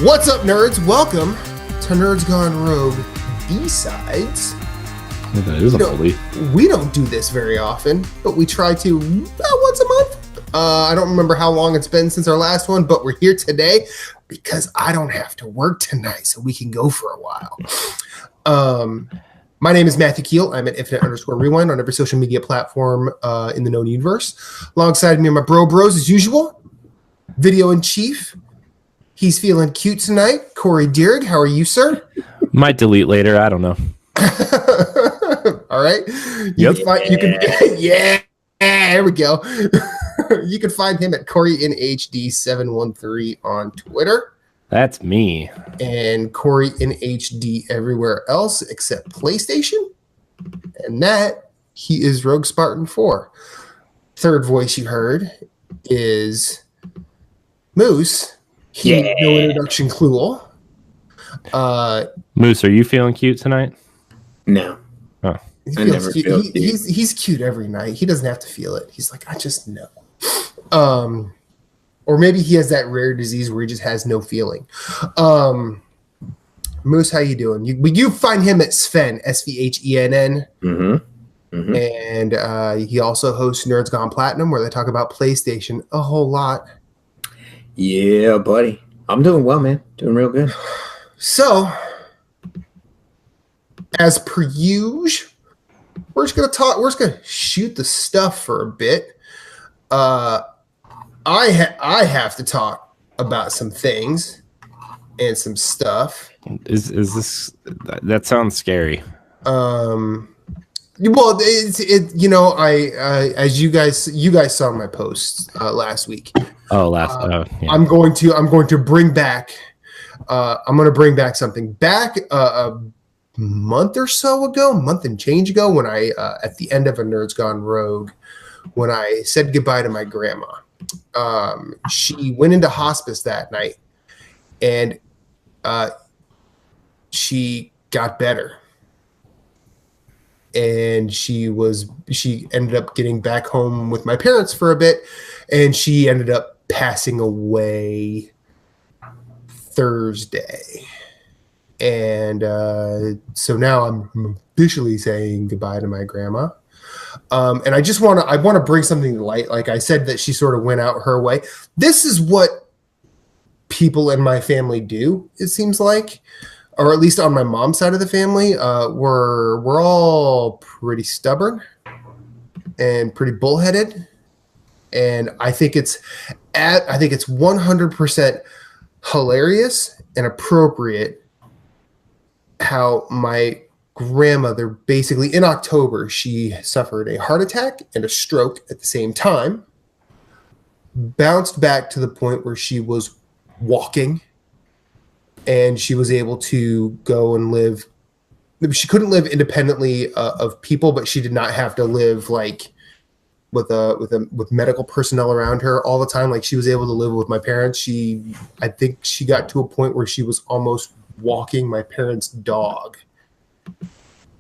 What's up, nerds? Welcome to Nerds Gone Rogue B-Sides. That is a fully. We don't do this very often, but we try to once a month. I don't remember how long it's been since our last one, but we're here today because I don't have to work tonight, so we can go for a while. My name is Matthew Keel. I'm at Infinite_Rewind on every social media platform in the known universe. Alongside me are my bros as usual. Video in chief. He's feeling cute tonight. Corey Deering, how are you, sir? Might delete later. I don't know. All right. Yeah, there we go. You can find him at CoreyinHD713 on Twitter. That's me. And CoreyinHD everywhere else except PlayStation. And that, he is Rogue Spartan 4. Third voice you heard is Moose. No introduction clue. Moose, are you feeling cute tonight? No. Oh. I never feel cute. He's cute every night. He doesn't have to feel it. He's like, I just know. Or maybe he has that rare disease where he just has no feeling. Moose, how you doing? You find him at Svhenn, Svhenn. Mm-hmm. Mm-hmm. And he also hosts Nerds Gone Platinum, where they talk about PlayStation a whole lot. Yeah, buddy. I'm doing well, man. Doing real good. So, as per usual, we're just gonna talk. We're just gonna shoot the stuff for a bit. I have to talk about some things and some stuff. Is this? That sounds scary. Well, as you guys saw my post last week. Yeah. I'm going to bring back. I'm going to bring back something back a month or so ago, month and change ago, when I at the end of a Nerds Gone Rogue, when I said goodbye to my grandma. She went into hospice that night, and she got better. And she ended up getting back home with my parents for a bit, and she ended up passing away Thursday. And so now I'm officially saying goodbye to my grandma. And I want to bring something to light. Like I said, that she sort of went out her way. This is what people in my family do, it seems like. Or at least on my mom's side of the family, we're all pretty stubborn and pretty bullheaded, and I think it's 100% hilarious and appropriate how my grandmother, basically in October, she suffered a heart attack and a stroke at the same time, bounced back to the point where she was walking. And she was able to go and live. She couldn't live independently of people, but she did not have to live like with medical personnel around her all the time. Like she was able to live with my parents. I think she got to a point where she was almost walking my parents' dog.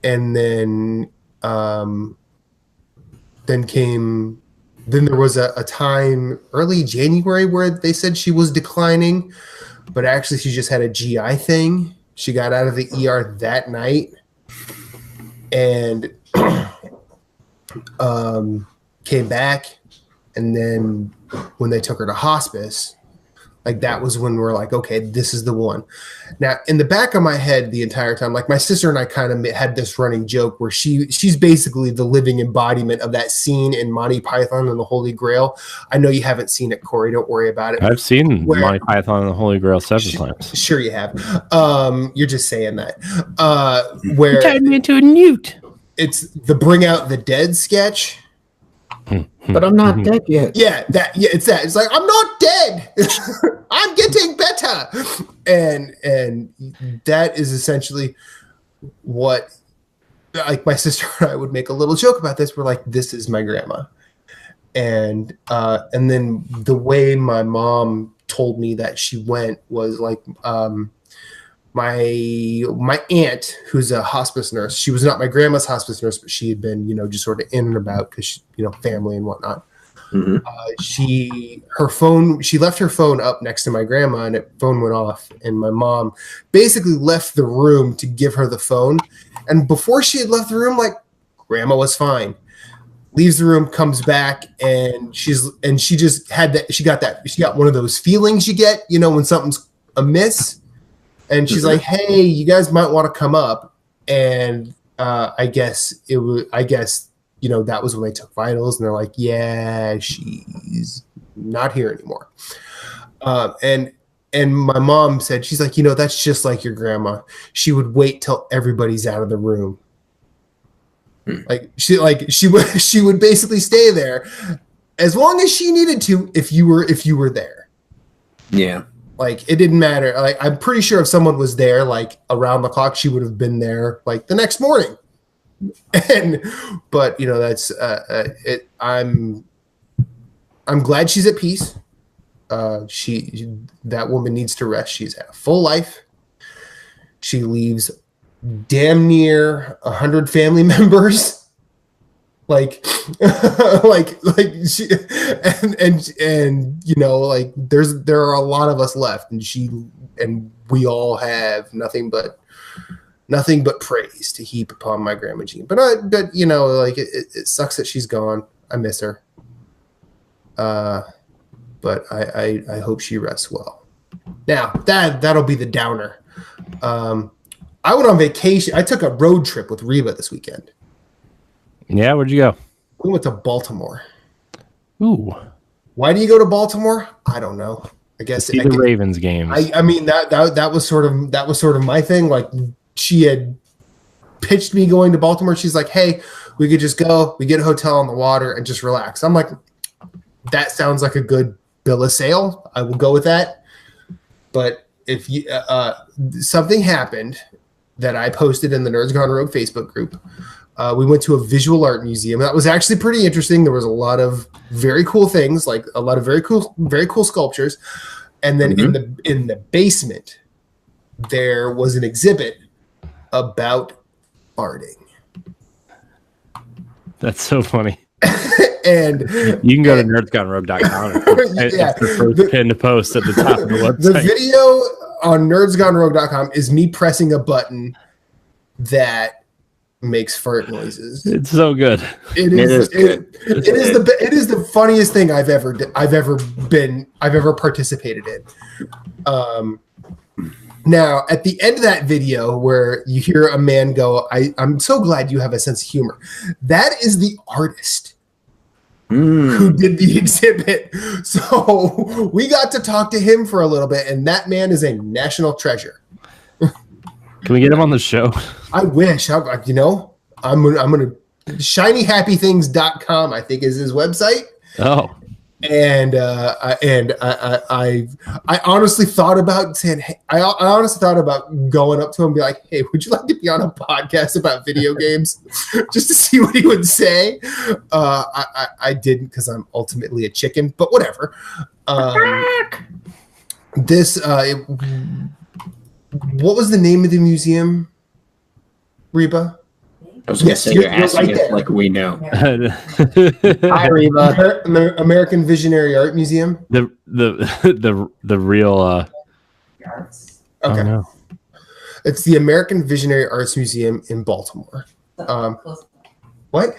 And then there was a time early January where they said she was declining. But actually, she just had a GI thing. She got out of the ER that night and came back. And then when they took her to hospice, like that was when we're like, okay, this is the one. Now, in the back of my head the entire time, like my sister and I kind of had this running joke where she's basically the living embodiment of that scene in Monty Python and the Holy Grail. I know you haven't seen it, Corey. Don't worry about it. I've seen Monty Python and the Holy Grail several times. Sure you have. You're just saying that. Where you turned me into a newt. It's the Bring Out the Dead sketch. But I'm not dead yet. It's that. It's like, I'm not dead. I'm getting better. And that is essentially what, like my sister and I would make a little joke about this. We're like, this is my grandma. And then the way my mom told me that she went was like, my aunt, who's a hospice nurse, she was not my grandma's hospice nurse, but she had been, just sort of in and about because, family and whatnot. Mm-hmm. She left her phone up next to my grandma, and the phone went off. And my mom basically left the room to give her the phone. And before she had left the room, like, grandma was fine. Leaves the room, comes back, and she just had that. She got one of those feelings you get, when something's amiss. And she's like, "Hey, you guys might want to come up." And I guess that was when they took vitals, and they're like, "Yeah, she's not here anymore." And my mom said, she's like, "That's just like your grandma. She would wait till everybody's out of the room. She would basically stay there as long as she needed to if you were there." Yeah. Like, it didn't matter. Like, I'm pretty sure if someone was there, like, around the clock, she would have been there, like, the next morning. But that's it. I'm glad she's at peace. That woman needs to rest. She's had a full life. She leaves damn near 100 family members. Like she, and there are a lot of us left, and we all have nothing but praise to heap upon my grandma Jean. But it sucks that she's gone. I miss her. But I hope she rests well. Now that'll be the downer. I went on vacation. I took a road trip with Reba this weekend. Yeah, where'd you go? We went to Baltimore. Ooh. Why do you go to Baltimore? I don't know. I guess the Ravens games. I mean that was sort of my thing. Like, she had pitched me going to Baltimore. She's like, "Hey, we could just go. We get a hotel on the water and just relax." I'm like, that sounds like a good bill of sale. I will go with that. But if you something happened that I posted in the Nerds Gone Rogue Facebook group. We went to a visual art museum. That was actually pretty interesting. There was a lot of very cool things, like a lot of very cool sculptures. And then in the basement, there was an exhibit about farting. That's so funny. And you can go to nerdsgonerogue.com. It's the first pin to post at the top of the website. The video on nerdsgonerogue.com is me pressing a button that makes fart noises. It's so good. It is the funniest thing I've ever participated in. Now, at the end of that video where you hear a man go, I'm so glad you have a sense of humor. That is the artist who did the exhibit. So we got to talk to him for a little bit, and that man is a national treasure. Can we get him on the show? I wish. I'm going to shinyhappythings.com, I think, is his website. Oh. And I honestly thought about saying, hey, I honestly thought about going up to him and be like, "Hey, would you like to be on a podcast about video games?" Just to see what he would say. I didn't, because I'm ultimately a chicken, but whatever. What was the name of the museum, Reba? I was going to say, you're asking right, like we know. Hi, Reba. American Visionary Art Museum. The real. Arts. Okay. Oh, no. It's the American Visionary Arts Museum in Baltimore. What?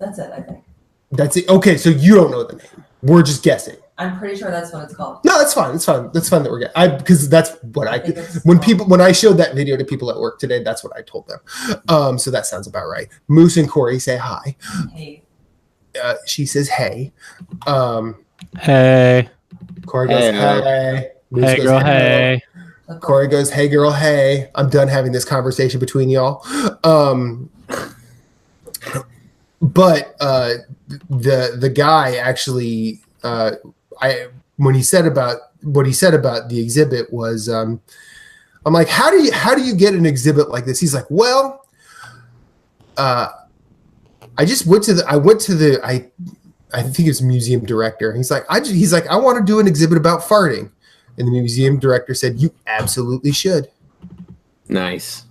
That's it, I think. That's it. Okay, so you don't know the name. We're just guessing. I'm pretty sure that's what it's called. No, that's fine. It's fine. That's fine that we're getting. Because that's what when I showed that video to people at work today, that's what I told them. So that sounds about right. Moose and Corey say hi. Hey. She says hey. Hey. Corey goes hey. Moose hey goes, girl hey. Corey goes hey girl hey. I'm done having this conversation between y'all. But the guy actually. When he said about what he said about the exhibit was, I'm like, how do you get an exhibit like this? He's like, well, I went to the I think it's museum director. He's like, I want to do an exhibit about farting, and the museum director said, you absolutely should. Nice.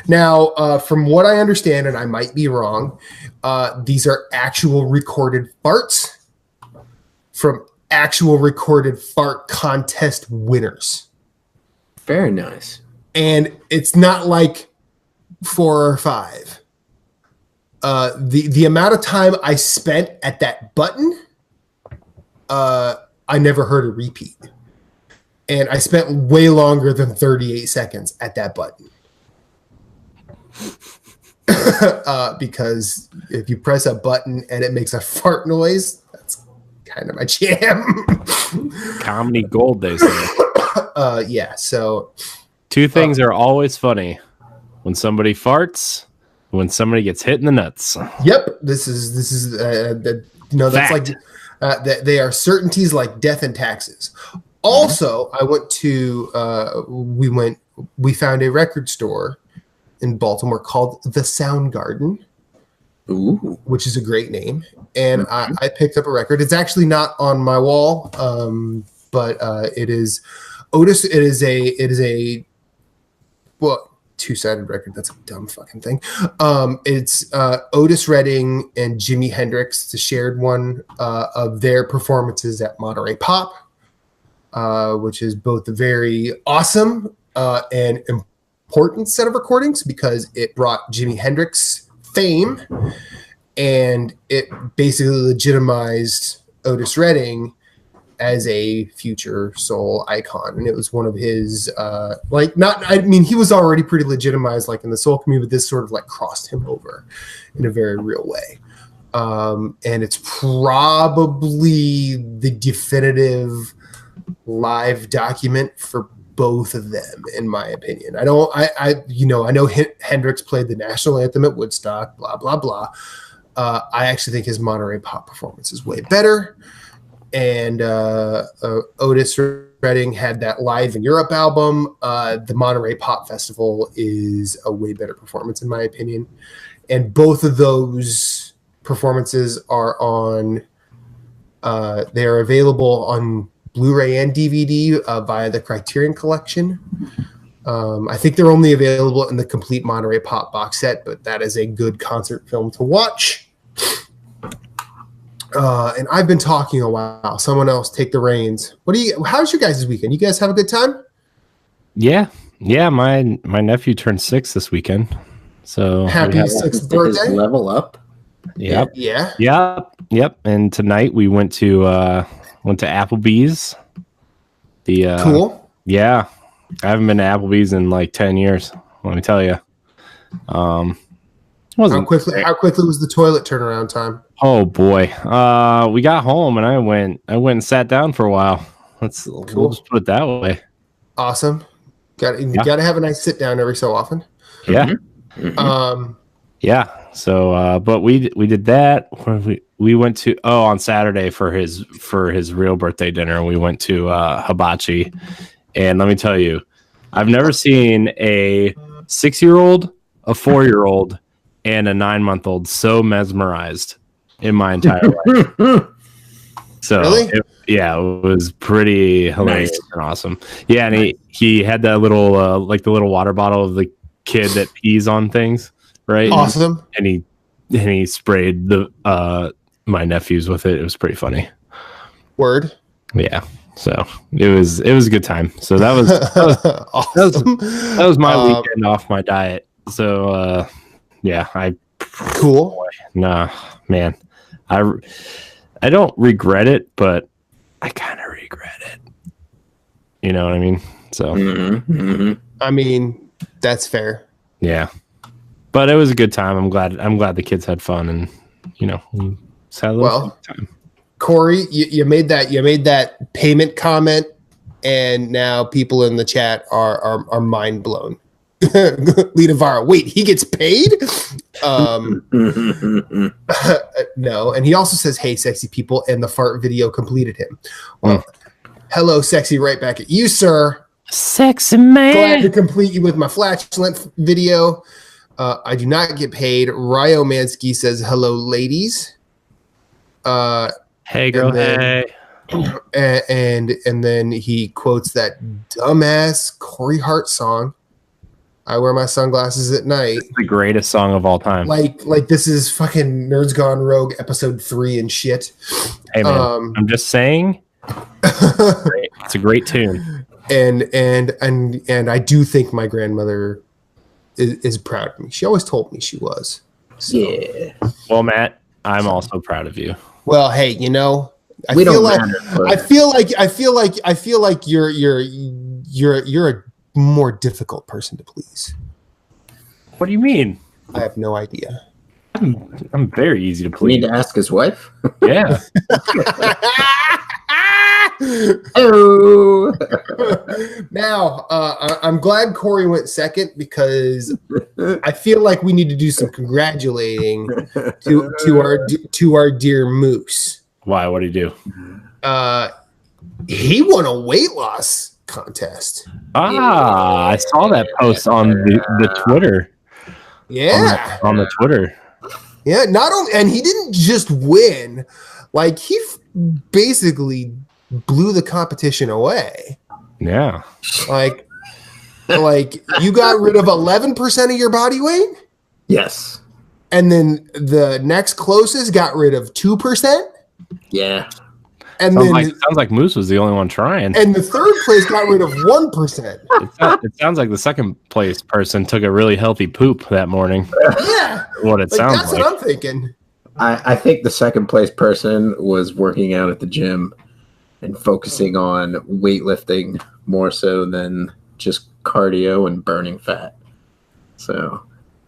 Now, from what I understand, and I might be wrong, these are actual recorded farts from actual recorded fart contest winners. Very nice. And it's not like 4 or 5. The amount of time I spent at that button, I never heard a repeat. And I spent way longer than 38 seconds at that button. Because if you press a button and it makes a fart noise, that's kind of my jam. Comedy gold, they say. Yeah, so... Two things are always funny. When somebody farts, when somebody gets hit in the nuts. Yep, this is that's Fact. like they are certainties like death and taxes. Also, I went to we found a record store in Baltimore called the Soundgarden, which is a great name, and I picked up a record. It's actually not on my wall, but it is Otis. It is a two-sided record. That's a dumb fucking thing. It's Otis Redding and Jimi Hendrix. It's a shared one of their performances at Monterey Pop, which is both a very awesome and important set of recordings because it brought Jimi Hendrix fame and it basically legitimized Otis Redding as a future soul icon. And it was one of his, he was already pretty legitimized like in the soul community, but this sort of like crossed him over in a very real way. And it's probably the definitive live document for both of them, in my opinion. I know Hendrix played the national anthem at Woodstock, blah, blah, blah. I actually think his Monterey Pop performance is way better. And Otis Redding had that Live in Europe album. The Monterey Pop Festival is a way better performance, in my opinion. And both of those performances are they are available on Blu-ray and DVD via the Criterion Collection. I think they're only available in the complete Monterey Pop box set, but that is a good concert film to watch. And I've been talking a while. Someone else take the reins. How's your guys' weekend? You guys have a good time? Yeah. My nephew turned 6 this weekend. So happy 6th birthday. Level up. Yep. Yeah. Yep. And tonight we went to Applebee's. Cool. Yeah. I haven't been to Applebee's in like 10 years. Let me tell you. How quickly was the toilet turnaround time? Oh boy. We got home and I went and sat down for a while. We'll just put it that way. Awesome. Gotta have a nice sit down every so often. Yeah. Mm-hmm. Yeah. So but we did that. We went to on Saturday for his real birthday dinner. We went to Hibachi. And let me tell you, I've never seen a 6-year-old, a 4-year-old, and a 9-month-old so mesmerized in my entire life. So really? It was pretty hilarious and awesome. Yeah, and he had that little the little water bottle of the kid that pees on things, right? Awesome. And he sprayed my nephews with it. It was pretty funny. Word. Yeah. So it was a good time. So that was awesome. that was my weekend off my diet. So cool. Nah, man. I don't regret it, but I kind of regret it. You know what I mean? So I mean, that's fair. Yeah. But it was a good time. I'm glad the kids had fun and we had a little time. Corey, you made that payment comment, and now people in the chat are mind blown. Lidavara, wait, he gets paid? No, and he also says, "Hey, sexy people," and the fart video completed him. Well, hello, sexy, right back at you, sir. Sexy man. Glad to complete you with my flatulent video. I do not get paid. Ryo Mansky says, "Hello, ladies." Hey, girl. Hey. And then he quotes that dumbass Corey Hart song. I wear my sunglasses at night. It's the greatest song of all time. Like this is fucking Nerds Gone Rogue episode 3 and shit. Hey man, I'm just saying, it's a great tune. And I do think my grandmother is proud of me. She always told me she was. So. Yeah. Well, Matt, I'm also proud of you. Well, hey, you know, I feel like you're a more difficult person to please. What do you mean? I have no idea. I'm very easy to You please. need to ask his wife. Yeah. Oh. Now, I'm glad Corey went second because I feel like we need to do some congratulating to our dear Moose. Why? What did he do? He won a weight loss contest. I saw that post on the Twitter. Yeah, on the Twitter. Yeah, not only, and he didn't just win, like he basically blew the competition away. Yeah. Like you got rid of 11% of your body weight? Yes. And then the next closest got rid of 2%? Yeah. And sounds like Moose was the only one trying. And the third place got rid of 1%. It sounds like the second place person took a really healthy poop that morning. Yeah. What it sounds that's like. what I'm thinking. I think the second place person was working out at the gym and focusing on weightlifting more so than just cardio and burning fat. So,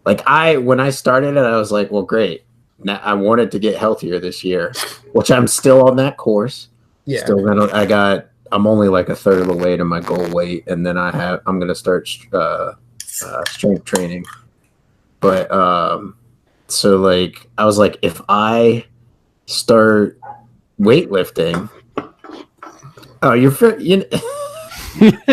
like when I started it, I was like, well, great. Now I wanted to get healthier this year, which I'm still on that course. Yeah. I'm only like a third of the way to my goal weight, and then I'm gonna start strength training. But so like I was like, if I start weightlifting, I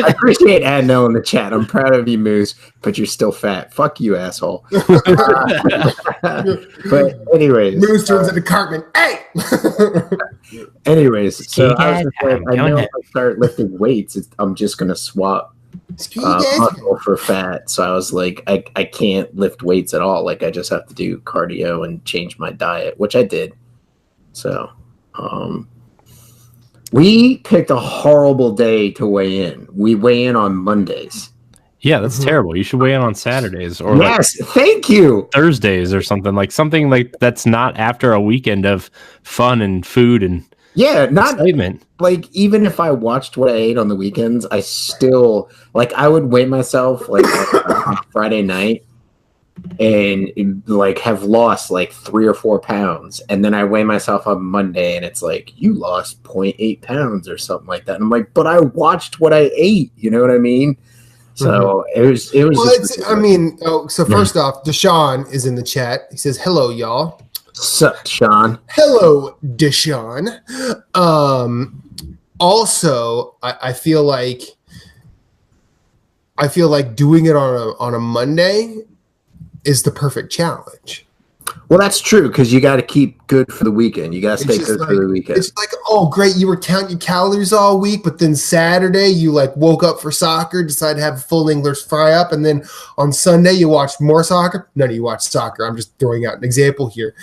appreciate Adno in the chat. I'm proud of you, Moose, but you're still fat. Fuck you, asshole. But anyways, Moose turns into Cartman. Hey. Anyways, so I was just like, I know if I start lifting weights, I'm just gonna swap muscle for fat. So I was like, I can't lift weights at all. Like I just have to do cardio and change my diet, which I did. So, we picked a horrible day to weigh in. We weigh in on Mondays. Yeah, that's terrible. You should weigh in on Saturdays or yes, thank you. Thursdays or something like that's not after a weekend of fun and food and excitement. Like even if I watched what I ate on the weekends, I still like I would weigh myself like on Friday night and like have lost like 3 or 4 pounds, and then I weigh myself on Monday and it's like you lost 0.8 pounds or something like that, and I'm like, but I watched what I ate, you know what I mean? So it was well, so first off, Deshaun is in the chat. He says hello, y'all. Sup, Sean? Hello, Deshaun. Also, I feel like doing it on a Monday is the perfect challenge. Well, that's true because you got to keep good for the weekend. You got to stay good for the weekend. It's like, oh, great, you were counting your calories all week, but then Saturday you like woke up for soccer, decided to have a full English fry up, and then on Sunday you watched more soccer. None of you watch soccer. I'm just throwing out an example here.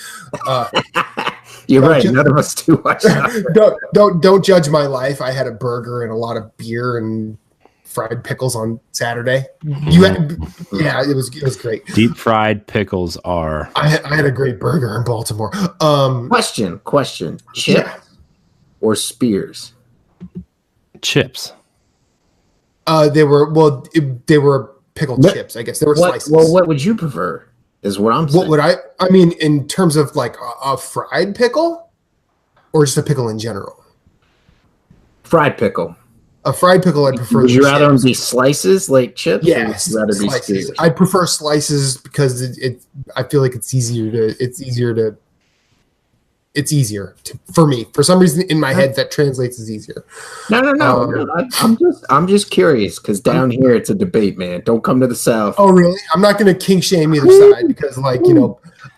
You're right. None of us do watch soccer. Don't judge my life. I had a burger and a lot of beer and fried pickles on Saturday. It was great. Deep fried pickles are. I had a great burger in Baltimore. Question: chips or spears? Chips. They were pickled chips. I guess they were slices. Well, what would you prefer? Is what I'm saying. What would I mean in terms of like a fried pickle, or just a pickle in general? Fried pickle. A fried pickle, I prefer. Would you rather them be slices like chips? Yes, rather be slices. spears? I prefer slices because I feel like it's easier for me. For some reason in my head that translates as easier. No. I'm just curious because down here it's a debate, man. Don't come to the South. Oh, really? I'm not going to kink shame either side because,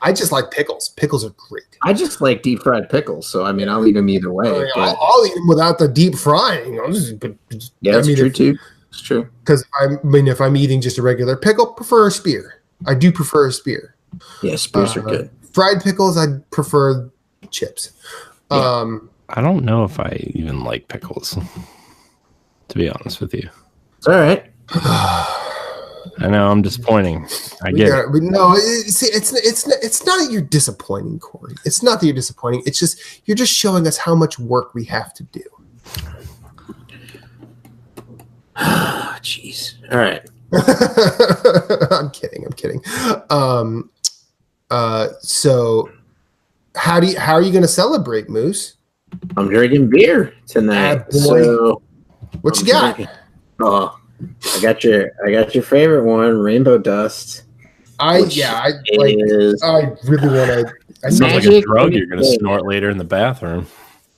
I just like pickles. Pickles are great. I just like deep fried pickles, so I mean, I'll eat them either way. I'll eat them without the deep frying. That's true too. It's true. Because if I'm eating just a regular pickle, prefer a spear. I do prefer a spear. Yeah, spears are good. Fried pickles, I prefer chips. Yeah. I don't know if I even like pickles, to be honest with you. It's all right. I know I'm disappointing. I get it. No, see, it's not that you're disappointing, Corey. It's not that you're disappointing. It's just you're just showing us how much work we have to do. Jeez. All right. I'm kidding. So how are you going to celebrate, Moose? I'm drinking beer tonight. So what you got? Oh, I got your favorite one, Rainbow Dust. I really want to. Sounds like a drug you're going to snort later in the bathroom.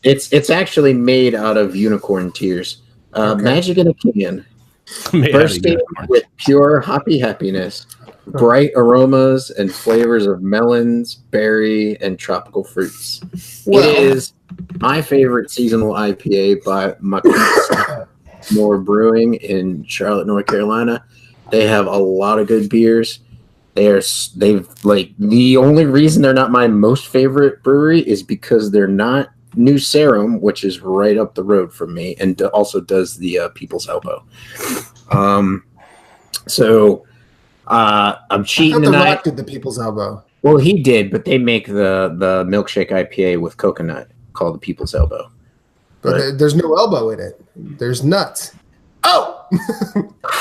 It's actually made out of unicorn tears. Magic in a can. Bursting with pure hoppy happiness, bright aromas and flavors of melons, berry, and tropical fruits. It is my favorite seasonal IPA by More Brewing in Charlotte, North Carolina. They have a lot of good beers. They've the only reason they're not my most favorite brewery is because they're not New Sarum, which is right up the road from me, and also does the People's Elbow. So I'm cheating tonight. The Rock did the People's Elbow. Well, he did, but they make the milkshake IPA with coconut called the People's Elbow. But there's no elbow in it. There's nuts. Oh!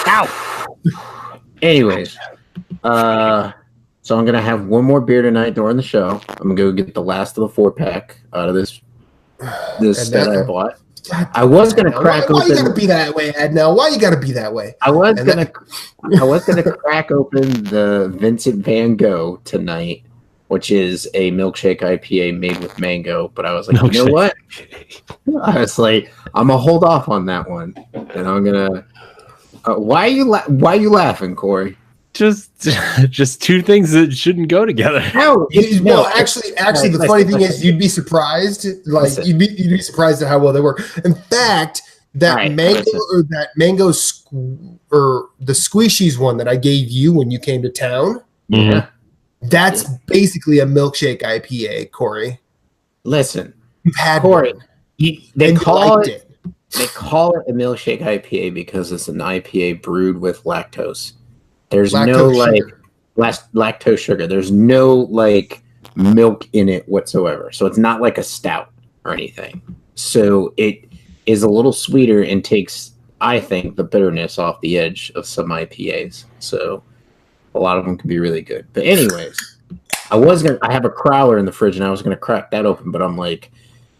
Ow! Anyways, so I'm going to have one more beer tonight during the show. I'm going to go get the last of the 4-pack out of this that I bought. I was going to crack open. Why you got to be that way, Adnell? Why you got to be that way? I was going to crack open the Vincent Van Gogh tonight, which is a milkshake IPA made with mango. But I was like, you know what? I was like, I'm gonna hold off on that one, and I'm gonna. Why are you laughing, Corey? Just two things that shouldn't go together. No, actually, the funny thing is, you'd be surprised. You'd be surprised at how well they work. In fact, that mango or the squishies one that I gave you when you came to town. Yeah, that's basically a milkshake IPA, Corey. Listen, you've had Corey. one. They call it a milkshake IPA because it's an IPA brewed with lactose. There's lactose sugar. There's no milk in it whatsoever. So it's not like a stout or anything. So it is a little sweeter and takes, I think, the bitterness off the edge of some IPAs. So a lot of them can be really good. But anyways, I have a crowler in the fridge and I was gonna crack that open, but I'm like,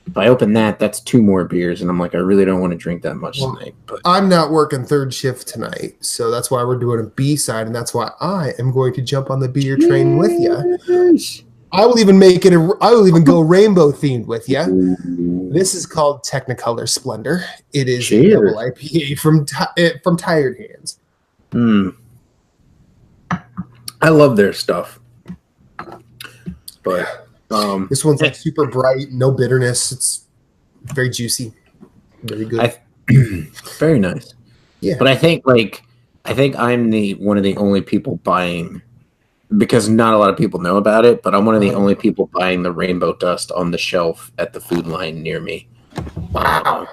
if I open that, that's 2 more beers, and I'm like, I really don't want to drink that much tonight. But I'm not working third shift tonight, so that's why we're doing a B-side, and that's why I am going to jump on the beer train with you. I will even go rainbow themed with you. This is called Technicolor Splendor. It is a double IPA from Tired Hands. I love their stuff, but. This one's super bright, no bitterness. It's very juicy, very good. Very nice. Yeah, but I think I'm one of the only people buying, because not a lot of people know about it. But I'm one of the only people buying the Rainbow Dust on the shelf at the food line near me. Wow.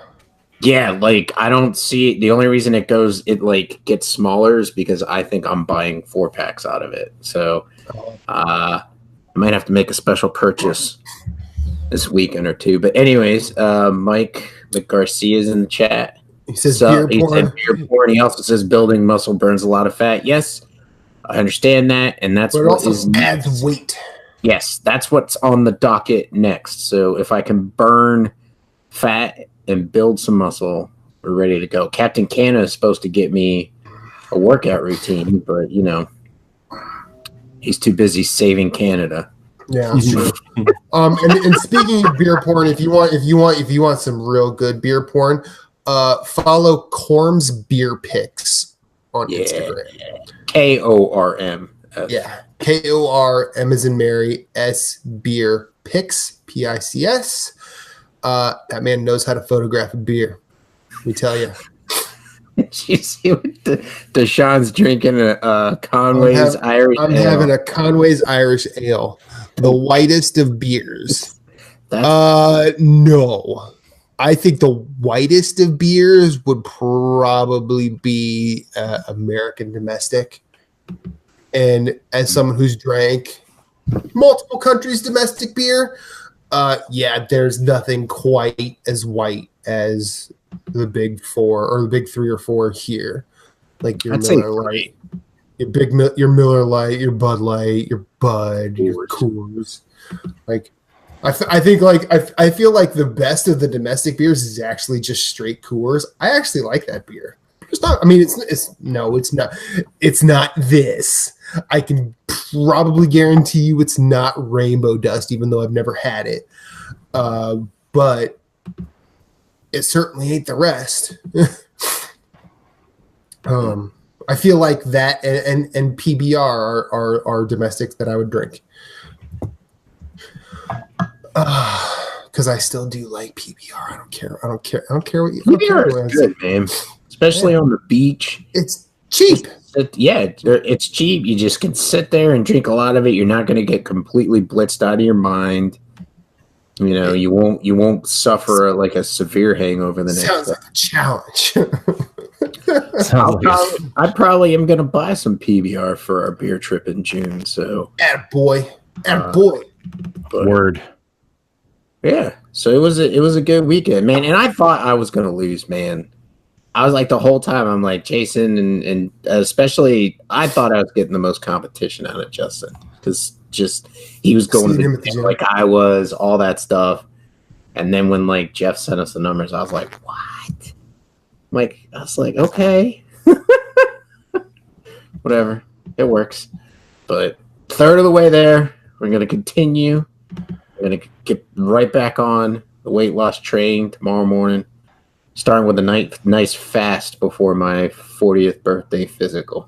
Yeah, I don't see it. The only reason it gets smaller is because I think I'm buying 4-packs out of it. So, I might have to make a special purchase this weekend or two. But anyways, Mike Garcia is in the chat. He says beer porn. Beer porn. He also says building muscle burns a lot of fat. Yes, I understand that, and that's but what also adds weight. Yes, that's what's on the docket next. So if I can burn fat and build some muscle, we're ready to go. Captain Canada is supposed to get me a workout routine, but he's too busy saving Canada. Yeah. And speaking of beer porn, if you want some real good beer porn, follow Corm's Beer Pics on Instagram. KORM. Yeah. KORM as in Mary, S Beer Pics, PICS. That man knows how to photograph a beer. Let me tell you. You see what Deshaun's drinking a Conway's Irish I'm Ale. having a Conway's Irish Ale, the whitest of beers. That's No. I think the whitest of beers would probably be American domestic. And as someone who's drank multiple countries' domestic beer, yeah, there's nothing quite as white as the big four or the big 3 or 4 here. Like your I'd say Miller Lite, your Miller Lite, your Bud Light, your Bud, your Coors. Like, I think like I feel like the best of the domestic beers is actually just straight Coors. I actually like that beer. It's not. I mean, it's not. It's not this. I can probably guarantee you it's not Rainbow Dust, even though I've never had it. But it certainly ain't the rest. I feel like that and PBR are domestics that I would drink. Because I still do like PBR. I don't care what you. PBR is good, man. Especially on the beach. It's cheap. It's cheap. You just can sit there and drink a lot of it. You're not going to get completely blitzed out of your mind. You know, you won't suffer like a severe hangover the next Sounds day. like a challenge. I probably am going to buy some PBR for our beer trip in June. So, Attaboy. Word. Yeah. So it was a good weekend, man. And I thought I was going to lose, man. I was like the whole time. I'm like Jason, and especially I thought I was getting the most competition out of Justin because just he was going to the gym like I was, all that stuff. And then when like Jeff sent us the numbers, I was like, what? I was like, okay, whatever, it works. But third of the way there, we're gonna continue. We're gonna get right back on the weight loss train tomorrow morning. Starting with a nice fast before my 40th birthday physical.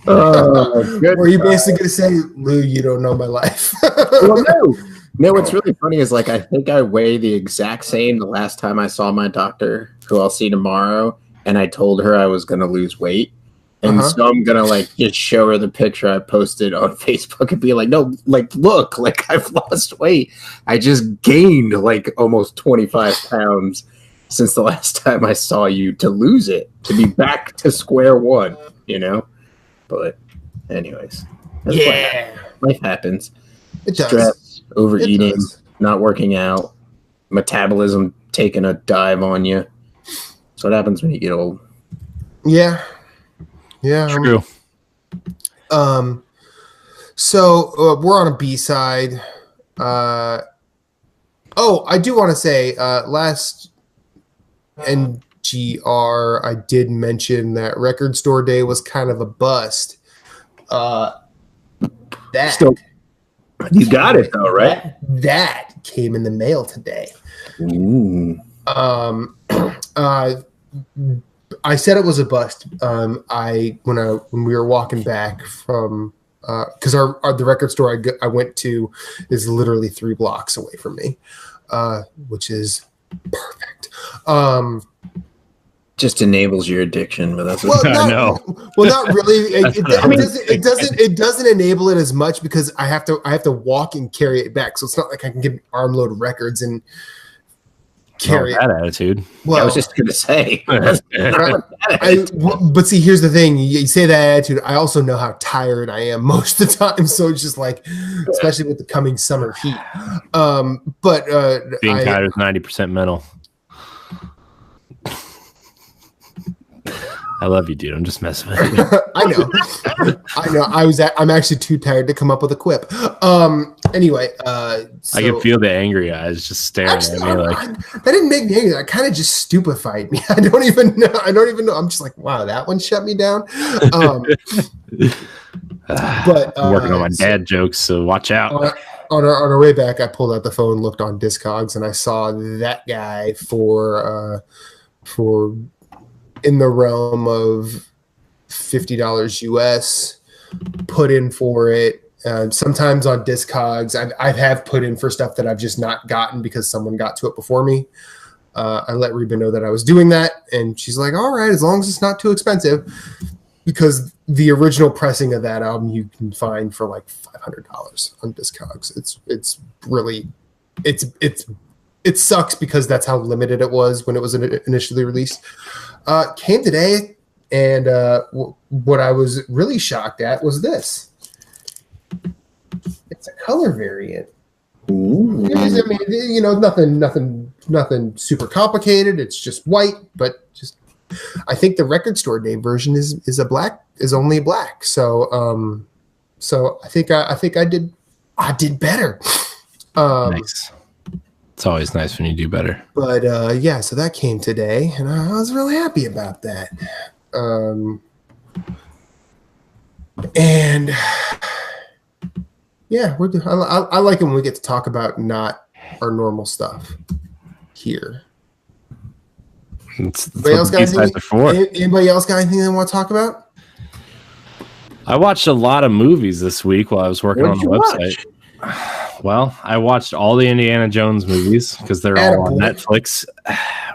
Were you basically going to say, Lou, you don't know my life? Well, no, what's really funny is like I think I weigh the exact same the last time I saw my doctor, who I'll see tomorrow, and I told her I was going to lose weight. And so I'm going to like just show her the picture I posted on Facebook and be like, no, like, look, like I've lost weight. I just gained like almost 25 pounds since the last time I saw you to lose it, to be back to square one, you know? But anyways, life happens. It does. Stress, overeating, not working out, metabolism taking a dive on you. That's what happens when you get old. Yeah. Yeah. True. So we're on a B-side. I do want to say last NGR, I did mention that Record Store Day was kind of a bust. You got it though, right? That came in the mail today. Ooh. I said it was a bust. When we were walking back from because the record store I went to is literally 3 blocks away from me, which is perfect. Just enables your addiction, but that's well, I know. Well, not really. It doesn't enable it as much because I have to walk and carry it back. So it's not like I can get an armload of records and carry that attitude. Well, I was just gonna say. But see, here's the thing: you say that attitude. I also know how tired I am most of the time, so it's just like, especially with the coming summer heat. But being tired is 90% mental. I love you, dude. I'm just messing with you. I know. I'm actually too tired to come up with a quip. Anyway, I can feel the angry eyes just staring at me. Like that didn't make me angry. That kind of just stupefied me. I don't even know. I'm just like, wow, that one shut me down. But I'm working on my dad jokes, so watch out. On our way back, I pulled out the phone, looked on Discogs, and I saw that guy for in the realm of $50 US, put in for it. Sometimes on Discogs, I have put in for stuff that I've just not gotten because someone got to it before me. I let Reba know that I was doing that, and she's like, all right, as long as it's not too expensive, because the original pressing of that album you can find for like $500 on Discogs. It's really it sucks because that's how limited it was when it was initially released. Came today, and what I was really shocked at was this. It's a color variant. Ooh. I mean, nothing super complicated. It's just white, but just I think the record store name version is only black. So I think I did better. Nice. It's always nice when you do better. But yeah, so that came today, and I was really happy about that. And yeah, I like it when we get to talk about not our normal stuff here. Anybody else got anything they want to talk about? I watched a lot of movies this week while I was working on the website. Well, I watched all the Indiana Jones movies because they're all on Netflix.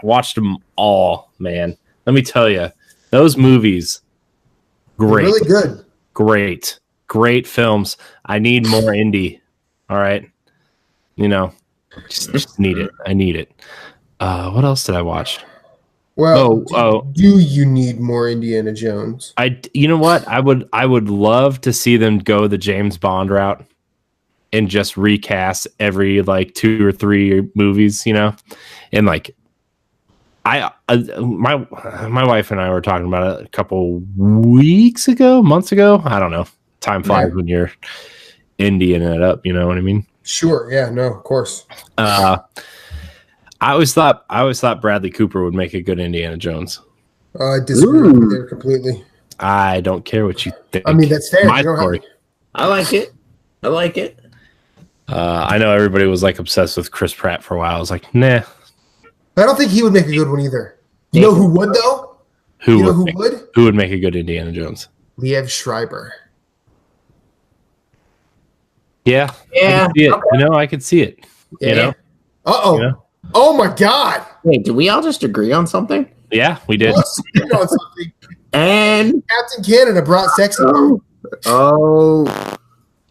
Watched them all, man. Let me tell you, those movies, great. They're really good. Great films. I need more indie. All right. Just need it. I need it. What else did I watch? Well, do you need more Indiana Jones? You know what? I would love to see them go the James Bond route and just recast every like 2 or 3 movies, and like my wife and I were talking about it a couple months ago. I don't know. Time flies when you're Indian it up. You know what I mean? Sure. Yeah. No. Of course. I always thought Bradley Cooper would make a good Indiana Jones. I disagree with you there completely. I don't care what you think. I mean, that's fair. My story. I like it. I know everybody was like obsessed with Chris Pratt for a while. I was like, nah. I don't think he would make a good one either. You know who would though? Who would make a good Indiana Jones? Liev Schreiber. Yeah. I can see it. Okay. I could see it. Yeah. Oh my God. Wait, did we all just agree on something? Yeah, we did. And Captain Canada brought sexy. Oh,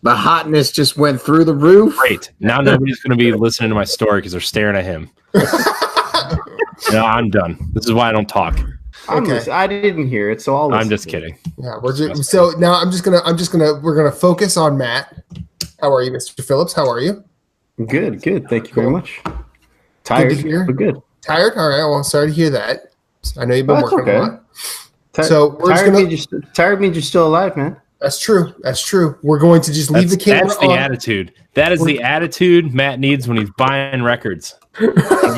the hotness just went through the roof. Great. Now nobody's going to be listening to my story because they're staring at him. I'm done. This is why I don't talk. Okay. I didn't hear it, so I'm just kidding. Yeah, we're gonna focus on Matt. How are you, Mr. Phillips? How are you? Good. Thank you very much. Tired, good to hear. but good. Tired? All right. Well, sorry to hear that. I know you've been working a lot. Tired means you're still alive, man. That's true. We're going to just leave the camera on. That's the attitude. That is the attitude Matt needs when he's buying records. You know what I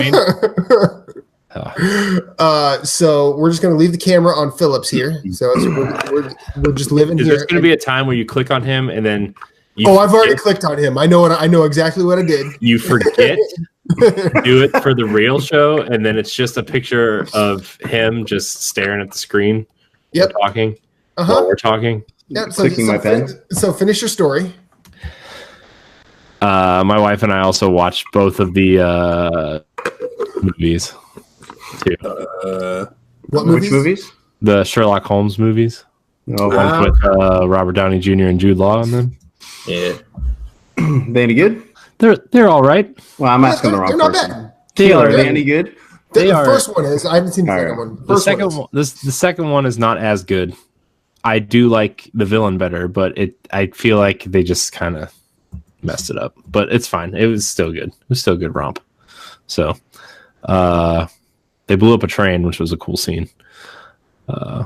mean? So we're just going to leave the camera on Phillips here. So we're just living here. There's going to be a time where you click on him and then I've already clicked on him. I know exactly what I did. You forget to do it for the real show, and then it's just a picture of him just staring at the screen. Yep. Talking. While we're talking. Yep. Clicking my pen. So finish your story. My wife and I also watched both of the movies too. Which movies? The Sherlock Holmes movies. Ones with Robert Downey Jr. and Jude Law on them. Yeah. They any good? They're all right. Well, I'm asking the wrong person. Bad. Are they any good? The first one is. I haven't seen the second one. The second one is not as good. I do like the villain better, but I feel like they just kind of messed it up. But it's fine. It was still good. It was still a good romp. So they blew up a train, which was a cool scene. I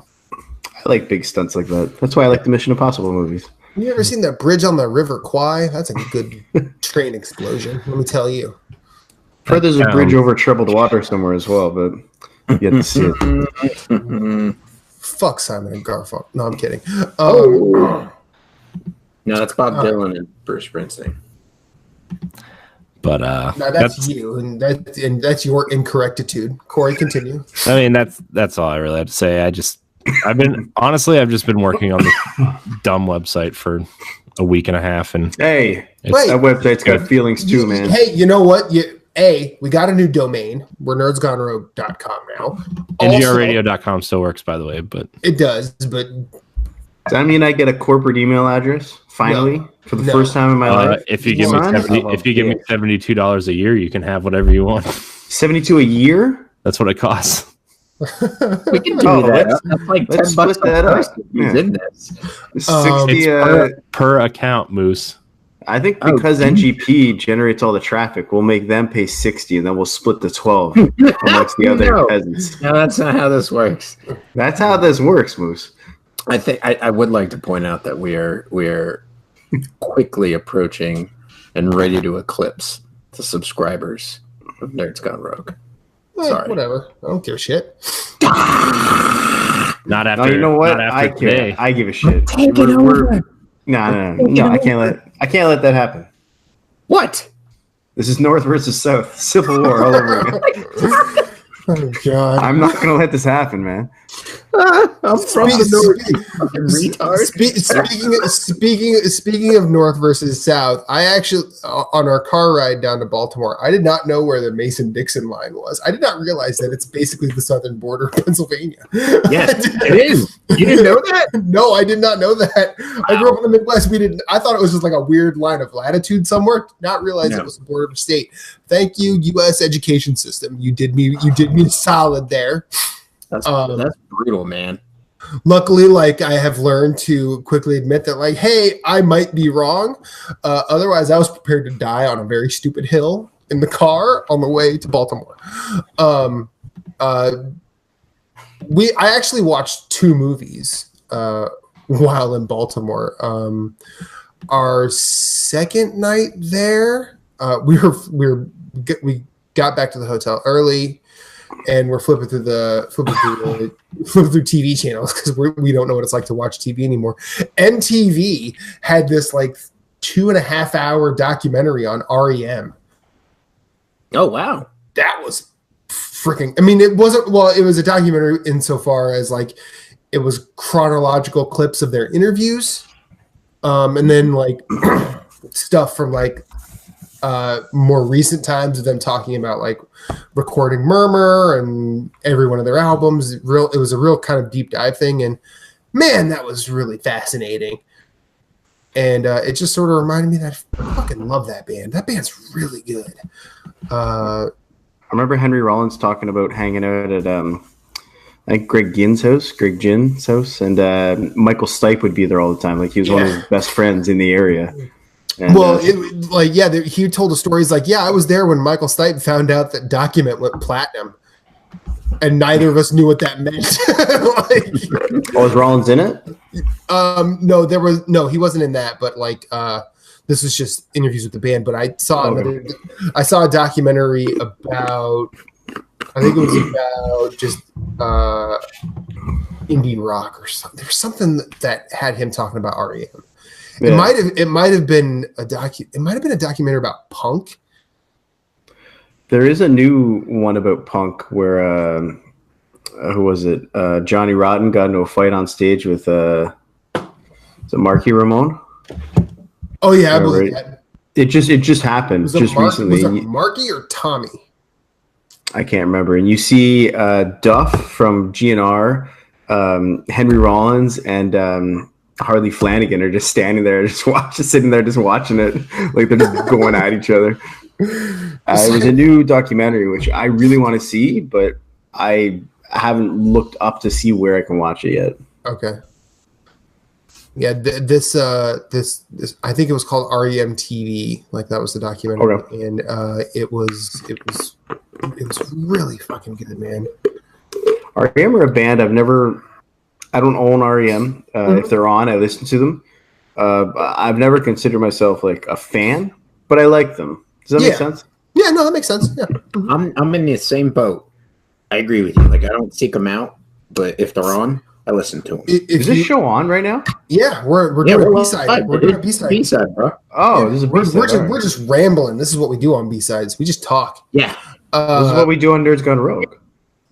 like big stunts like that. That's why I like the Mission Impossible movies. You ever seen that bridge on the River Kwai? That's a good train explosion, let me tell you. I've heard there's a bridge over troubled water somewhere as well, but you have to see it. Fuck Simon and Garfunkel. No, I'm kidding. No, that's Bob Dylan and Bruce Springsteen. But that's you, and that's your incorrectitude. Corey, continue. I mean, that's all I really have to say. I've just been working on this dumb website for a week and a half, and that website's got feelings too, man. Hey, you know what? we got a new domain. We're nerdsgonerogue.com now. NGRradio.com still works, by the way, but it does. But does that mean I get a corporate email address finally for the first time in my life? If you give me $72 a year, you can have whatever you want. 72 a year? That's what it costs. We can do that. That's like $10 that up. In this. 60 per account, Moose. I think because NGP generates all the traffic, we'll make them pay 60 and then we'll split the 12 amongst the other peasants. No, that's not how this works. That's how this works, Moose. I think I would like to point out that we are quickly approaching and ready to eclipse the subscribers of Nerds Gone Rogue. Sorry. Whatever. I don't give a shit. Not after. No, you know what? Not after I today. care. I give a shit. Take it over. No. I can't let that happen. What? This is North versus South. Civil War all over again. Oh God! I'm not gonna let this happen, man. I'm from the North. Retard. Speaking of North versus South, I actually on our car ride down to Baltimore, I did not know where the Mason-Dixon line was. I did not realize that it's basically the southern border of Pennsylvania. Yes, it is. You didn't know that? No, I did not know that. Wow. I grew up in the Midwest. I thought it was just like a weird line of latitude somewhere. Not realize it was the border of a state. Thank you, U.S. education system. You did me solid there. That's brutal, man. Luckily, like I have learned to quickly admit that, like, hey, I might be wrong. Otherwise, I was prepared to die on a very stupid hill in the car on the way to Baltimore. I actually watched 2 movies while in Baltimore. Our second night there, we got back to the hotel early. And we're flipping through TV channels because we don't know what it's like to watch TV anymore. MTV had this like 2.5 hour documentary on REM. Oh wow, that was freaking. I mean, it wasn't. Well, it was a documentary insofar as like it was chronological clips of their interviews, and then like stuff from like more recent times of them talking about like recording Murmur and every one of their albums. It was a real kind of deep dive thing, and man, that was really fascinating. And it just sort of reminded me that I fucking love that band. That band's really good. I remember Henry Rollins talking about hanging out at I think Greg Ginn's house, and Michael Stipe would be there all the time. Like he was one of his best friends in the area. And, he told a story. He's like, yeah, I was there when Michael Stipe found out that Document went platinum, and neither of us knew what that meant. Was Rollins in it? No, he wasn't in that. But like, this was just interviews with the band. But I saw a documentary about. I think it was about just indie rock or something. There's something that had him talking about REM. Yeah. It might have been a documentary about punk. There is a new one about punk where who was it? Johnny Rotten got into a fight on stage with is it Marky Ramone? Oh yeah, I believe that. It just happened recently. Was it Marky or Tommy? I can't remember. And you see Duff from GNR, Henry Rollins, and Harley Flanagan are just standing there, sitting there, just watching it, like they're just going at each other. It was a new documentary, which I really want to see, but I haven't looked up to see where I can watch it yet. Okay. Yeah, this I think it was called REM TV, like that was the documentary, okay. And it was really fucking good, man. REM are a band I don't own REM. If they're on, I listen to them. I've never considered myself like a fan, but I like them. Does that make sense? Yeah, no, that makes sense. Yeah. I'm in the same boat. I agree with you. Like I don't seek them out, but if they're on, I listen to them. Is this show on right now? Yeah, we're doing a B-side. We're doing a B-side. B-side, bro. Oh, this is a B-side. We're just rambling. This is what we do on B-sides. We just talk. Yeah. This is what we do on Nerds Gone Rogue.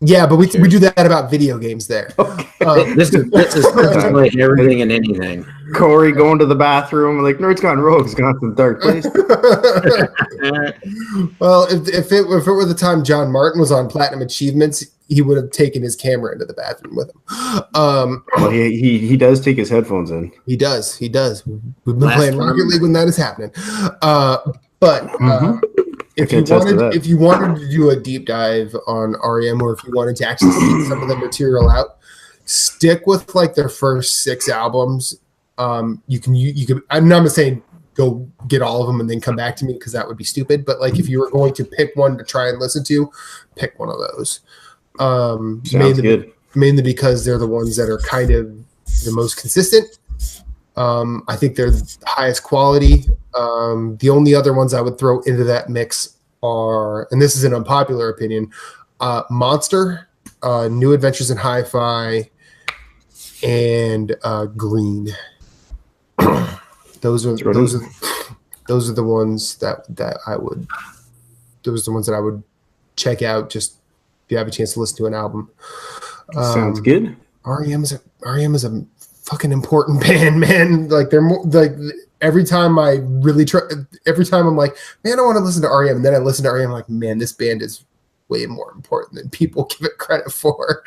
Yeah, but we do that about video games there. Okay. This is like everything and anything. Corey going to the bathroom, like Nerd's Gone Rogue has gone some dark place. Well, if it were the time John Martin was on Platinum Achievements, he would have taken his camera into the bathroom with him. Well, he does take his headphones in. He does. We've been Last playing time. Rocket League when that is happening. If you wanted to do a deep dive on REM, or if you wanted to actually see some of the material out, stick with like their first 6 albums. You can. I'm not saying go get all of them and then come back to me, because that would be stupid. But like, if you were going to pick one to try and listen to, pick one of those. Sounds good. Mainly because they're the ones that are kind of the most consistent. I think they're the highest quality. The only other ones I would throw into that mix are, and this is an unpopular opinion, Monster, New Adventures in Hi-Fi, and Green. Those are the ones that I would. Those are the ones that I would check out. Just if you have a chance to listen to an album. Sounds good. REM is a fucking important band, man. Like, they're more like, every time I really try, every time I'm like, man, I want to listen to REM, and then I listen to REM, I'm like, man, this band is way more important than people give it credit for.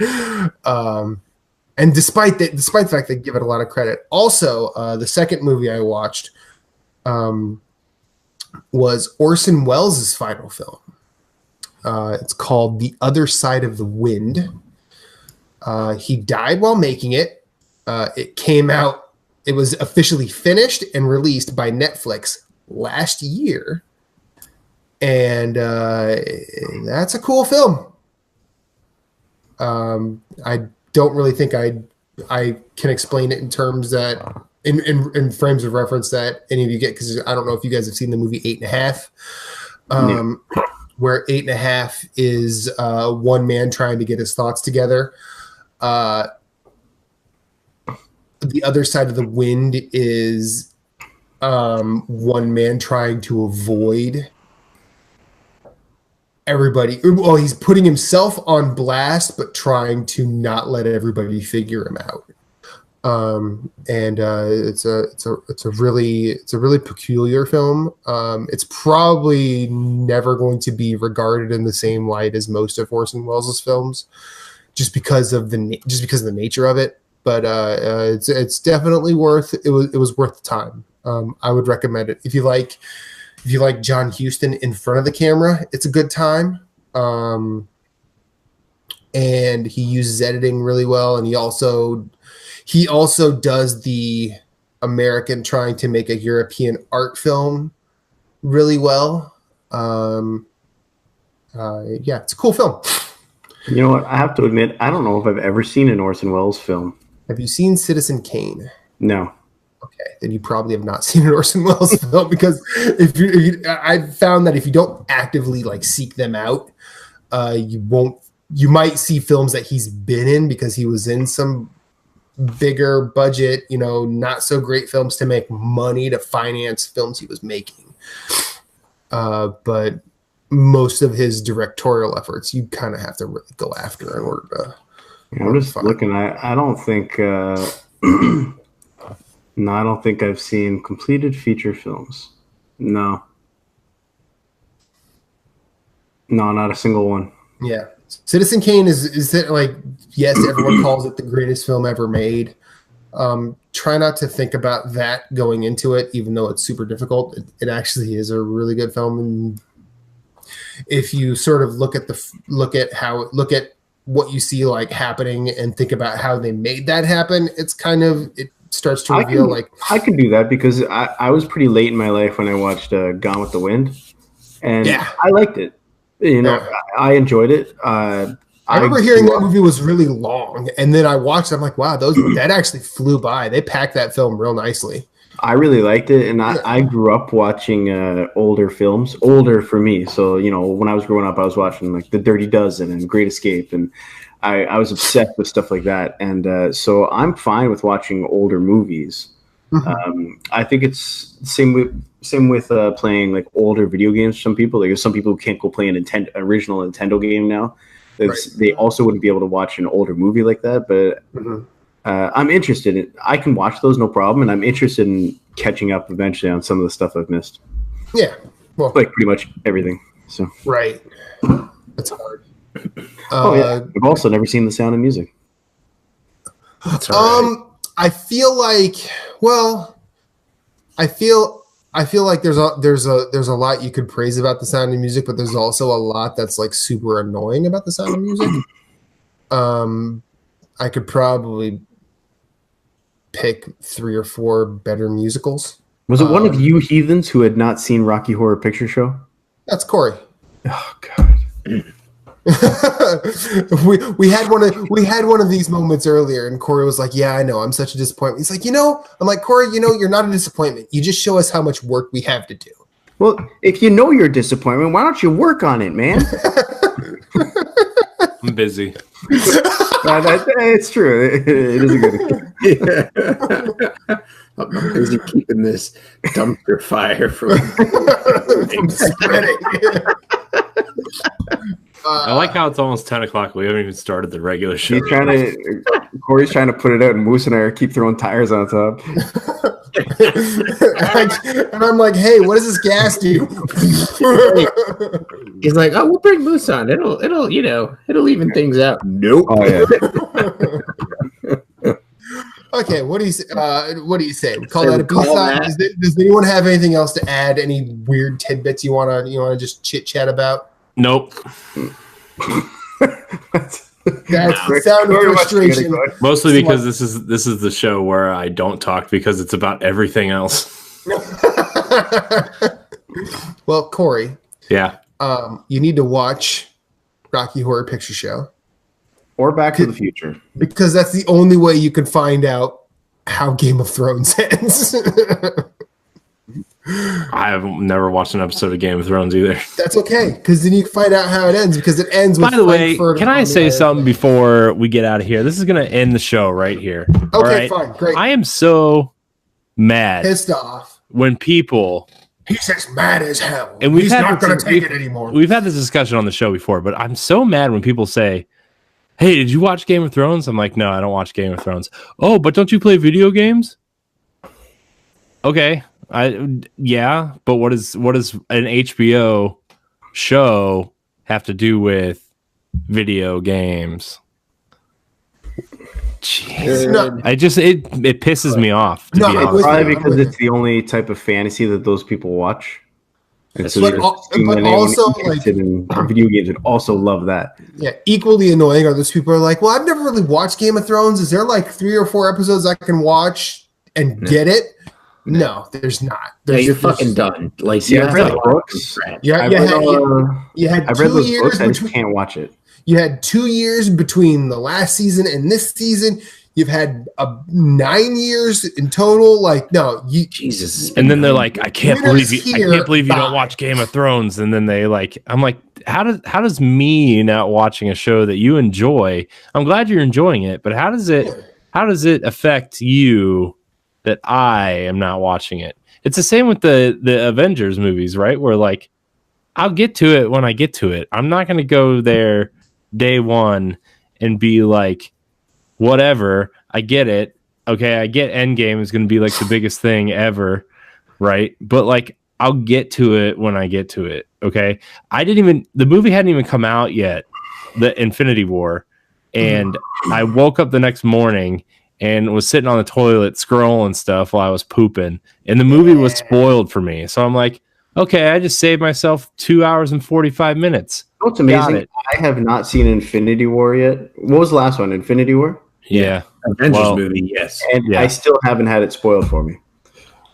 And despite the fact they give it a lot of credit. Also, the second movie I watched was Orson Welles' final film. It's called The Other Side of the Wind. He died while making it. It came out, it was officially finished and released by Netflix last year. And that's a cool film. I don't really think I can explain it in terms that, in frames of reference that any of you get, because I don't know if you guys have seen the movie 8.5. Where 8.5 is one man trying to get his thoughts together. The Other Side of the Wind is one man trying to avoid everybody. Well, he's putting himself on blast, but trying to not let everybody figure him out. It's a really peculiar film. It's probably never going to be regarded in the same light as most of Orson Welles' films, just because of the nature of it. But it's definitely worth it. Was worth the time. I would recommend it if you like John Huston in front of the camera. It's a good time. And he uses editing really well, and he also does the American trying to make a European art film really well. It's a cool film. You know what? I have to admit, I don't know if I've ever seen an Orson Welles film. Have you seen Citizen Kane? No. Okay, then you probably have not seen an Orson Welles film, because I've found that if you don't actively like seek them out, you might see films that he's been in, because he was in some bigger budget, not so great films to make money to finance films he was making. But most of his directorial efforts, you kind of have to really go after in order to. I'm just looking. I don't think. No, I don't think I've seen completed feature films. No, not a single one. Yeah, Citizen Kane is it like, yes, everyone calls it the greatest film ever made. Try not to think about that going into it, even though it's super difficult. It actually is a really good film, and if you sort of look at what you see like happening and think about how they made that happen, it starts to reveal I could do that, because I was pretty late in my life when I watched Gone with the Wind, and I liked it. I enjoyed it. I remember hearing that movie was really long, and then I watched it, I'm like, wow, that actually flew by. They packed that film real nicely. I really liked it, and I grew up watching older films, older for me. So, when I was growing up, I was watching like The Dirty Dozen and Great Escape, and I was obsessed with stuff like that. And so I'm fine with watching older movies. Mm-hmm. I think it's same with playing like older video games. Some people, like some people who can't go play an original Nintendo game now. Right. They also wouldn't be able to watch an older movie like that. But I'm interested in. I can watch those no problem, and I'm interested in catching up eventually on some of the stuff I've missed. Yeah. Well, Like pretty much everything. So right. That's hard. oh yeah, I've also never seen The Sound of Music. That's all right. I feel like, well, I feel like there's a lot you could praise about The Sound of Music, but there's also a lot that's like super annoying about The Sound of Music. I could probably pick 3 or 4 better musicals. Was it one of you heathens who had not seen Rocky Horror Picture Show? That's Corey. Oh God. we had one of these moments earlier, and Corey was like, "Yeah, I know, I'm such a disappointment." He's like, I'm like, Corey, you're not a disappointment. You just show us how much work we have to do. Well, if you know you're a disappointment, why don't you work on it, man? I'm busy. It's true. It is a good. I'm busy keeping this dumpster fire from spreading. I like how it's almost 10 o'clock. We haven't even started the regular show. Corey's trying to put it out, and Moose and I keep throwing tires on top. And I'm like, hey, what does this gas do? He's like, oh, we'll bring Moose on. It'll even things out. Nope. Oh yeah. Okay, what do you say? We call Say that we a call B-side? that. Does anyone have anything else to add? Any weird tidbits you wanna just chit chat about? Nope. That's the sound of frustration. Mostly because this is the show where I don't talk because it's about everything else. Well, Corey, Yeah. you need to watch Rocky Horror Picture Show. Or Back to the Future. Because that's the only way you can find out how Game of Thrones ends. I have never watched an episode of Game of Thrones either. That's okay, because then you can find out how it ends, because it ends with... By the way, can I say something before we get out of here? This is going to end the show right here. Okay, fine, great. I am so mad. Pissed off. When people... He's as mad as hell. And he's not going to take it anymore. We've had this discussion on the show before, but I'm so mad when people say, hey, did you watch Game of Thrones? I'm like, no, I don't watch Game of Thrones. Oh, but don't you play video games? Okay. Yeah, but what does an HBO show have to do with video games? Jeez. No. It pisses me off. To be It's honest. probably because it's the only type of fantasy that those people watch. And so But also, interested in video games and also love that. Yeah, equally annoying are those people who are like, well, I've never really watched Game of Thrones. Is there like 3 or 4 episodes I can watch and get it? No, there's not. You're fucking done. Like, See, I've read the books. You had I've read 2 those years books. I just between. can't watch it. You had 2 years between the last season and this season. You've had 9 years in total. Like, no, Jesus. And then they're like, I can't believe you Winners don't watch Game of Thrones. And then they I'm like, how does me not watching a show that you enjoy? I'm glad you're enjoying it, but how does it affect you that I am not watching it? It's the same with the Avengers movies, right? Where like, I'll get to it when I get to it. I'm not going to go there day one and be like, whatever, I get it. Okay, I get Endgame is going to be like the biggest thing ever, right? But like, I'll get to it when I get to it. Okay, the movie hadn't even come out yet, the Infinity War, and I woke up the next morning and was sitting on the toilet scrolling stuff while I was pooping, and the movie was spoiled for me. So I'm like, okay, I just saved myself 2 hours and 45 minutes. What's amazing, I have not seen Infinity War yet. What was the last one? Infinity War? Yeah. Avengers movie, yes. And I still haven't had it spoiled for me.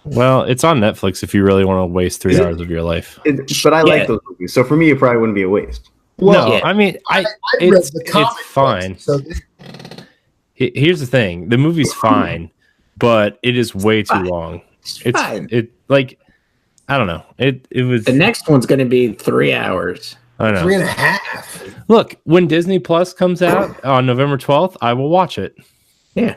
Well, it's on Netflix if you really want to waste 3 hours of your life. But I like those movies. So for me, it probably wouldn't be a waste. Well, no, I mean, I it's read the comic fine. books, so Here's the thing: the movie's fine, but it is way too long. It's fine. I don't know. It was The next one's going to be 3 hours. I don't know. 3.5. Look, when Disney Plus comes out on November 12th, I will watch it. Yeah.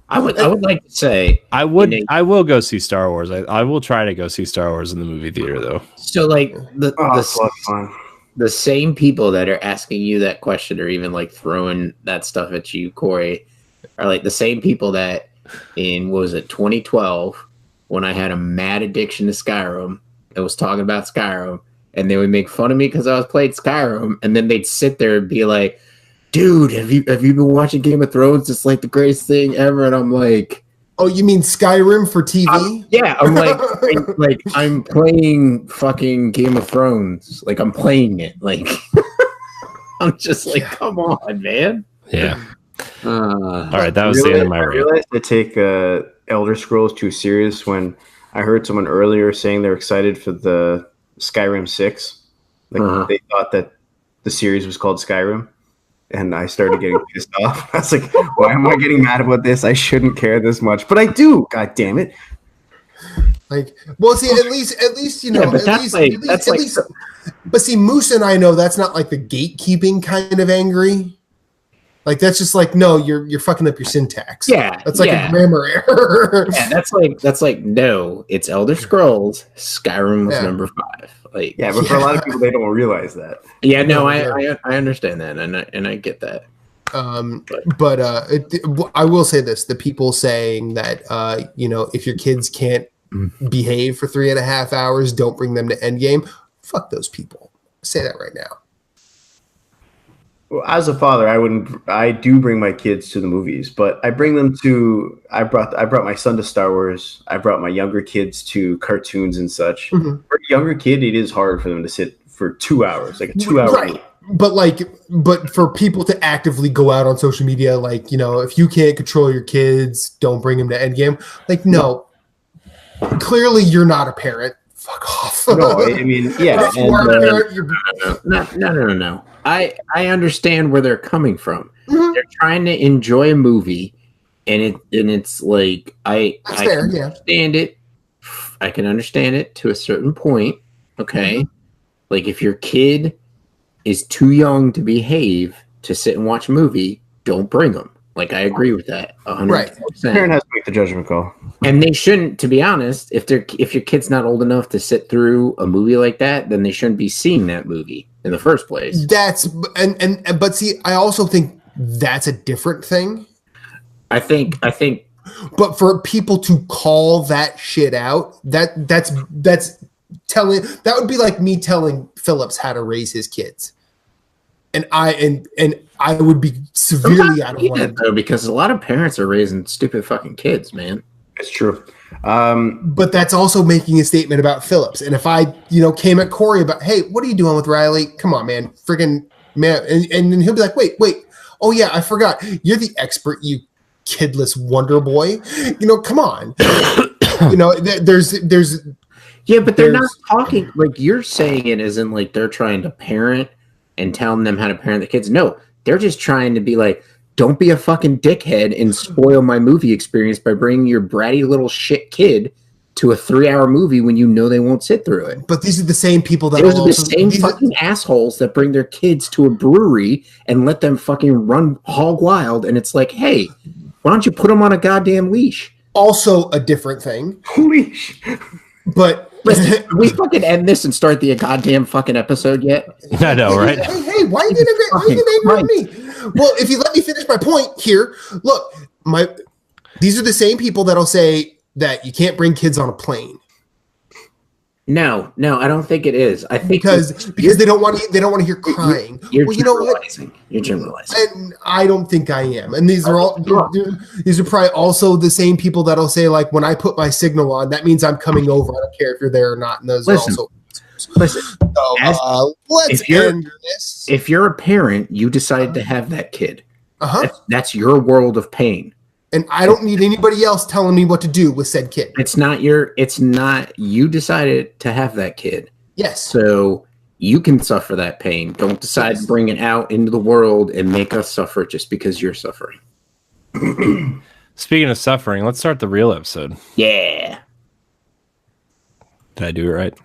I would like to say I will go see Star Wars. I will try to go see Star Wars in the movie theater though. so. Like That's fun. the same people that are asking you that question, or even like throwing that stuff at you, Corey, are like the same people that in, what was it, 2012, when I had a mad addiction to Skyrim, and was talking about Skyrim, and they would make fun of me because I was playing Skyrim, and then they'd sit there and be like, dude, have you been watching Game of Thrones? It's like the greatest thing ever. And I'm like, oh, you mean Skyrim for TV? I'm like, I'm playing fucking Game of Thrones. Like, I'm playing it. Like, I'm just like, come on, man. Yeah. All right, that was the end of my I realized they take Elder Scrolls too serious when I heard someone earlier saying they're excited for the Skyrim 6. Like, they thought that the series was called Skyrim. And I started getting pissed off. I was like, why am I getting mad about this? I shouldn't care this much. But I do. God damn it. Like, well, see, at least you know, but at least. But see, Moose and I know that's not like the gatekeeping kind of angry. Like, that's just like, no, you're fucking up your syntax. Yeah, that's like a grammar error. Yeah, that's like no, it's Elder Scrolls. Skyrim was number 5. Like, yeah, but for a lot of people, they don't realize that. Yeah, no, I understand that, and I get that. I will say this: the people saying that you know, if your kids can't behave for 3.5 hours, don't bring them to Endgame. Fuck those people. I'll say that right now. Well, as a father, I do bring my kids to the movies, but I bring them to. I brought my son to Star Wars. I brought my younger kids to cartoons and such. For a younger kid, it is hard for them to sit for 2 hours, like a 2-hour. Right. But for people to actively go out on social media, like, you know, if you can't control your kids, don't bring them to Endgame. Like, no, clearly you're not a parent. Fuck off. No, I mean, yeah. If you are a parent, you're... No. I understand where they're coming from. They're trying to enjoy a movie, and it's like I understand it. I can understand it to a certain point. Okay, like if your kid is too young to behave to sit and watch a movie, don't bring them. Like, I agree with that 100%. Right. The parent has to make the judgment call. And they shouldn't, to be honest, if your kid's not old enough to sit through a movie like that, then they shouldn't be seeing that movie in the first place. But see, I also think that's a different thing. I think but for people to call that shit out, that's telling, that would be like me telling Phillips how to raise his kids. And I would be severely out of line, though, because a lot of parents are raising stupid fucking kids, man. It's true. But that's also making a statement about Phillips. And if I, you know, came at Corey about, hey, what are you doing with Riley? Come on, man, friggin' man, and then he'll be like, wait, oh yeah, I forgot, you're the expert, you kidless wonder boy. You know, come on. You know, there's. Yeah, but they're not talking like you're saying it isn't like they're trying to parent and telling them how to parent the kids. No, they're just trying to be like, don't be a fucking dickhead and spoil my movie experience by bringing your bratty little shit kid to a 3-hour movie when you know they won't sit through it. But these are the same people that those are the same fucking assholes that bring their kids to a brewery and let them fucking run hog wild. And it's like, hey, why don't you put them on a goddamn leash? Also a different thing. Leash. But listen, we fucking end this and start the goddamn fucking episode yet? I know, right? Hey, why are you getting angry at me? Well, if you let me finish my point here, look, these are the same people that'll say that you can't bring kids on a plane. No, I don't think it is. I think because they don't want to hear crying. You're generalizing. You're generalizing, and I don't think I am. And these are probably also the same people that'll say, like, when I put my signal on, that means I'm coming over. I don't care if you're there or not. And those listen. So, let's end this. If you're a parent, you decided to have that kid. That's your world of pain. And I don't need anybody else telling me what to do with said kid. It's not you decided to have that kid. Yes. So you can suffer that pain. Don't decide to bring it out into the world and make us suffer just because you're suffering. Speaking of suffering, let's start the real episode. Yeah. Did I do it right?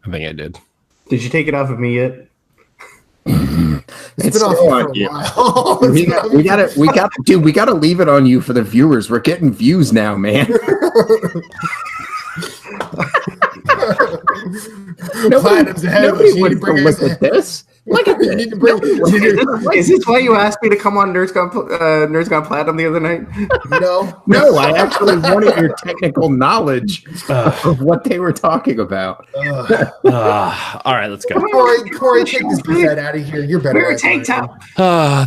I think I did. Did you take it off of me yet? It's been off for a while. we gotta leave it on you for the viewers. We're getting views now, man. Nobody wants to look at this. Look at You need to bring. Is this why you asked me to come on Nerds Gone Platinum the other night? No, No, I actually wanted your technical knowledge of what they were talking about. All right, let's go. Corey, take this B-side out of here. You're better. Wear a at tank it. top.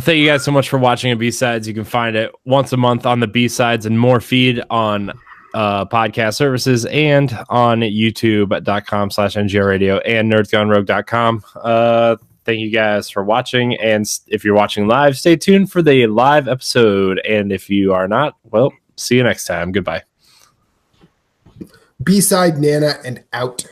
Thank you guys so much for watching B-Sides. You can find it once a month on the B-Sides and more feed on podcast services and on youtube.com/NGR radio and nerdsgonerogue.com. Thank you guys for watching. And if you're watching live, stay tuned for the live episode. And if you are not, well, see you next time. Goodbye. B-side Nana and out.